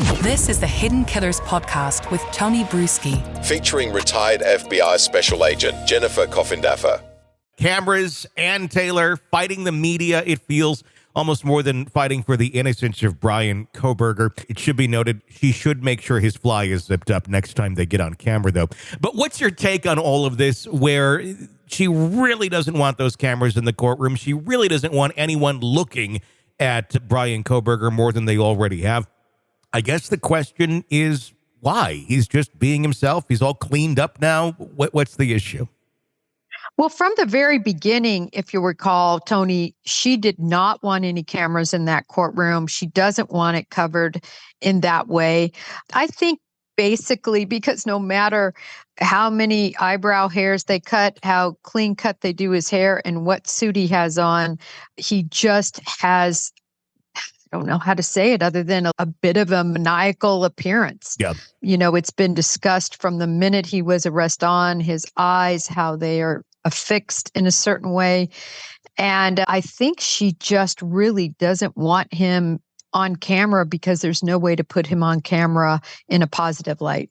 This is the Hidden Killers podcast with Tony Brueski. Featuring retired FBI Special Agent Jennifer Coffindaffer. Cameras and Taylor fighting the media, it feels almost more than fighting for the innocence of Brian Kohberger. It should be noted, she should make sure his fly is zipped up next time they get on camera, though. But what's your take on all of this, where she really doesn't want those cameras in the courtroom? She really doesn't want anyone looking at Brian Kohberger more than they already have. I guess the question is why? He's just being himself. He's all cleaned up now. What's the issue? Well, from the very beginning, if you recall, Tony, she did not want any cameras in that courtroom. She doesn't want it covered in that way. I think basically because no matter how many eyebrow hairs they cut, how clean cut they do his hair, and what suit he has on, he just has, I don't know how to say it other than a bit of a maniacal appearance. Yeah. You know, it's been discussed from the minute he was arrested on, his eyes, how they are affixed in a certain way. And I think she just really doesn't want him on camera because there's no way to put him on camera in a positive light.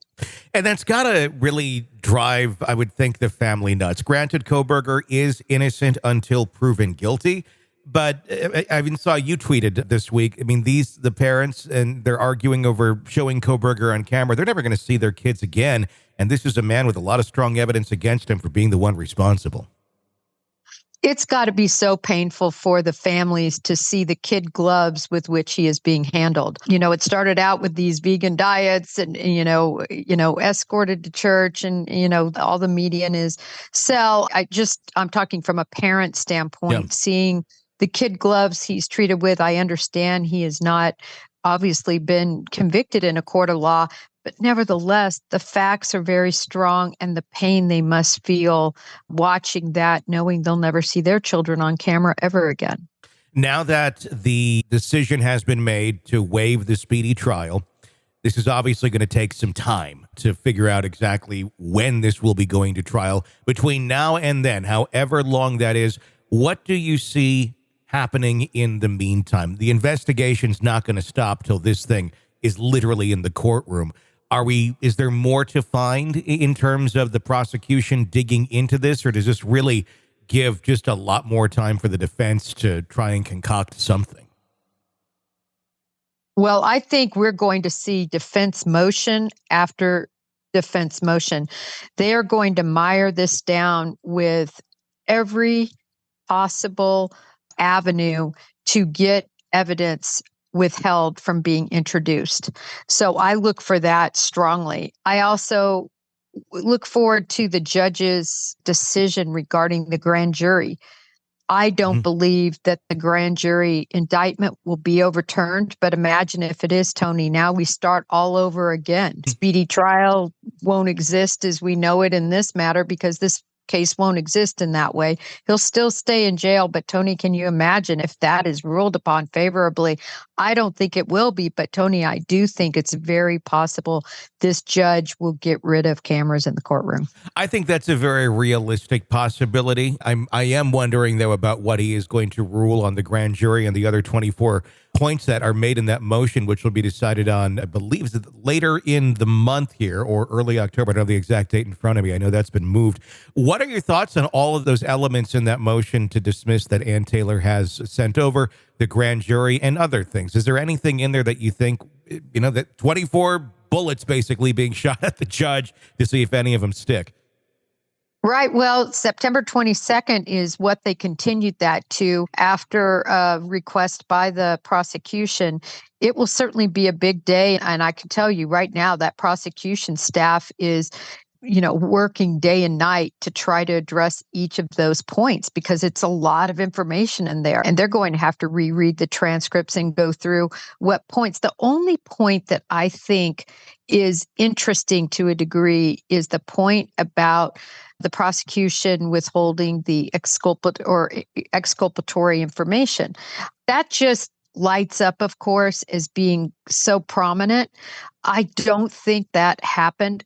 And that's got to really drive, I would think, the family nuts. Granted, Kohberger is innocent until proven guilty. But I even saw you tweeted this week. I mean, the parents, and they're arguing over showing Kohberger on camera. They're never going to see their kids again. And this is a man with a lot of strong evidence against him for being the one responsible. It's got to be so painful for the families to see the kid gloves with which he is being handled. You know, it started out with these vegan diets and, escorted to church and, all the media in his cell. I'm talking from a parent standpoint, seeing the kid gloves he's treated with. I understand he has not obviously been convicted in a court of law, but nevertheless, the facts are very strong, and the pain they must feel watching that, knowing they'll never see their children on camera ever again. Now that the decision has been made to waive the speedy trial, this is obviously going to take some time to figure out exactly when this will be going to trial. Between now and then, however long that is, what do you see happening in the meantime? The investigation's not going to stop till this thing is literally in the courtroom. Is there more to find in terms of the prosecution digging into this, or does this really give just a lot more time for the defense to try and concoct something? Well, I think we're going to see defense motion after defense motion. They are going to mire this down with every possible avenue to get evidence withheld from being introduced. So I look for that strongly. I also look forward to the judge's decision regarding the grand jury. I don't believe that the grand jury indictment will be overturned, but imagine if it is, Tony. Now we start all over again. Speedy trial won't exist as we know it in this matter because this case won't exist in that way. He'll still stay in jail, but Tony, can you imagine if that is ruled upon favorably? I don't think it will be, but Tony, I do think it's very possible this judge will get rid of cameras in the courtroom. I think that's a very realistic possibility. I am wondering, though, about what he is going to rule on the grand jury and the other 24 points that are made in that motion, which will be decided on, I believe, is it later in the month here or early October. I don't have the exact date in front of me. I know that's been moved. What are your thoughts on all of those elements in that motion to dismiss that Ann Taylor has sent over, the grand jury and other things? Is there anything in there that you think, that 24 bullets basically being shot at the judge to see if any of them stick? Right. Well, September 22nd is what they continued that to after a request by the prosecution. It will certainly be a big day. And I can tell you right now that prosecution staff is working day and night to try to address each of those points because it's a lot of information in there. And they're going to have to reread the transcripts and go through what points. The only point that I think is interesting to a degree is the point about the prosecution withholding the exculpatory information. That just lights up, of course, as being so prominent. I don't think that happened.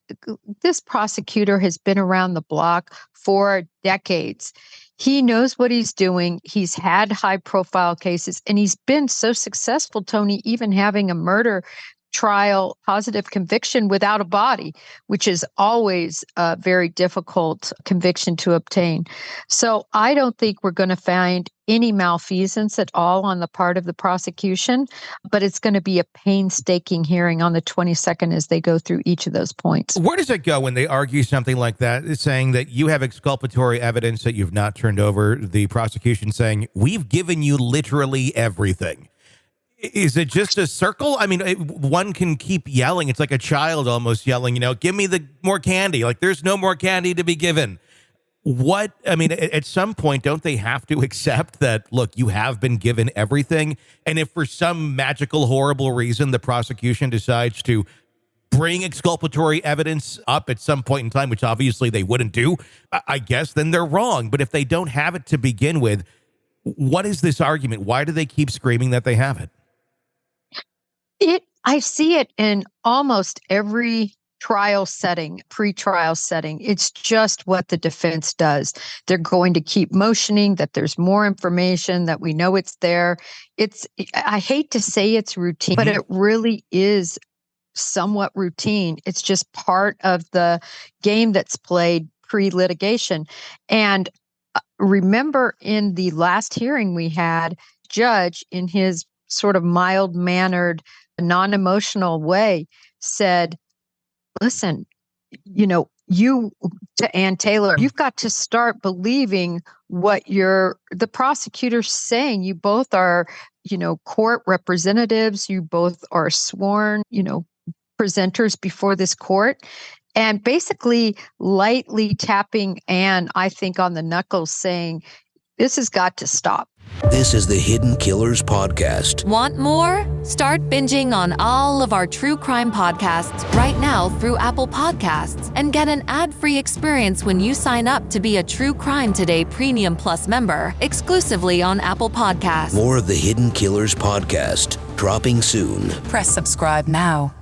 This prosecutor has been around the block for decades. He knows what he's doing. He's had high-profile cases, and he's been so successful, Tony, even having a murder trial positive conviction without a body, which is always a very difficult conviction to obtain. So I don't think we're going to find any malfeasance at all on the part of the prosecution, but it's going to be a painstaking hearing on the 22nd as they go through each of those points. Where does it go when they argue something like that, saying that you have exculpatory evidence that you've not turned over, the prosecution saying, we've given you literally everything? Is it just a circle? I mean, one can keep yelling. It's like a child almost yelling, give me the more candy. Like there's no more candy to be given. At some point, don't they have to accept that, look, you have been given everything? And if for some magical, horrible reason, the prosecution decides to bring exculpatory evidence up at some point in time, which obviously they wouldn't do, I guess then they're wrong. But if they don't have it to begin with, what is this argument? Why do they keep screaming that they have it? I see it in almost every trial setting, pre-trial setting. It's just what the defense does. They're going to keep motioning that there's more information, that we know it's there. I hate to say it's routine, but it really is somewhat routine. It's just part of the game that's played pre-litigation. And remember in the last hearing we had, Judge, in his sort of mild-mannered, non-emotional way, said, listen, you, to Ann Taylor, you've got to start believing what the prosecutor's saying. You both are, court representatives. You both are sworn, presenters before this court. And basically lightly tapping Ann, I think, on the knuckles, saying, this has got to stop. This is the Hidden Killers Podcast. Want more? Start binging on all of our true crime podcasts right now through Apple Podcasts and get an ad-free experience when you sign up to be a True Crime Today Premium Plus member exclusively on Apple Podcasts. More of the Hidden Killers Podcast dropping soon. Press subscribe now.